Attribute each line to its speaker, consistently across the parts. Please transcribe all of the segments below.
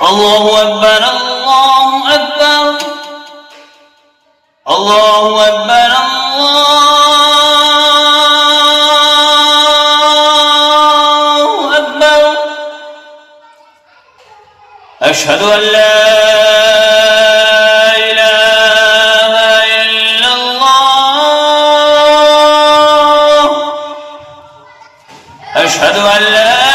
Speaker 1: الله أكبر الله أكبر الله أكبر الله أكبر. أشهد أن لا إله إلا الله. أشهد أن لا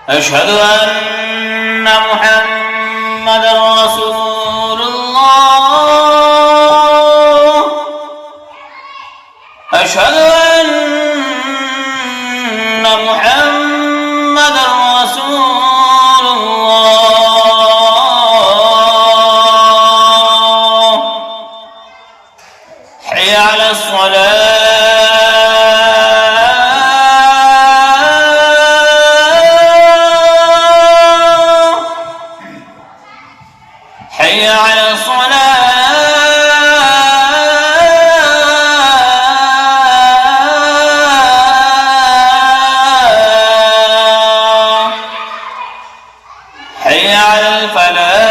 Speaker 1: أشهد أن محمدًا رسول الله. أشهد أن محمدًا رسول الله. حي على الصلاة. حي على الصلاة. حي على الفلاح.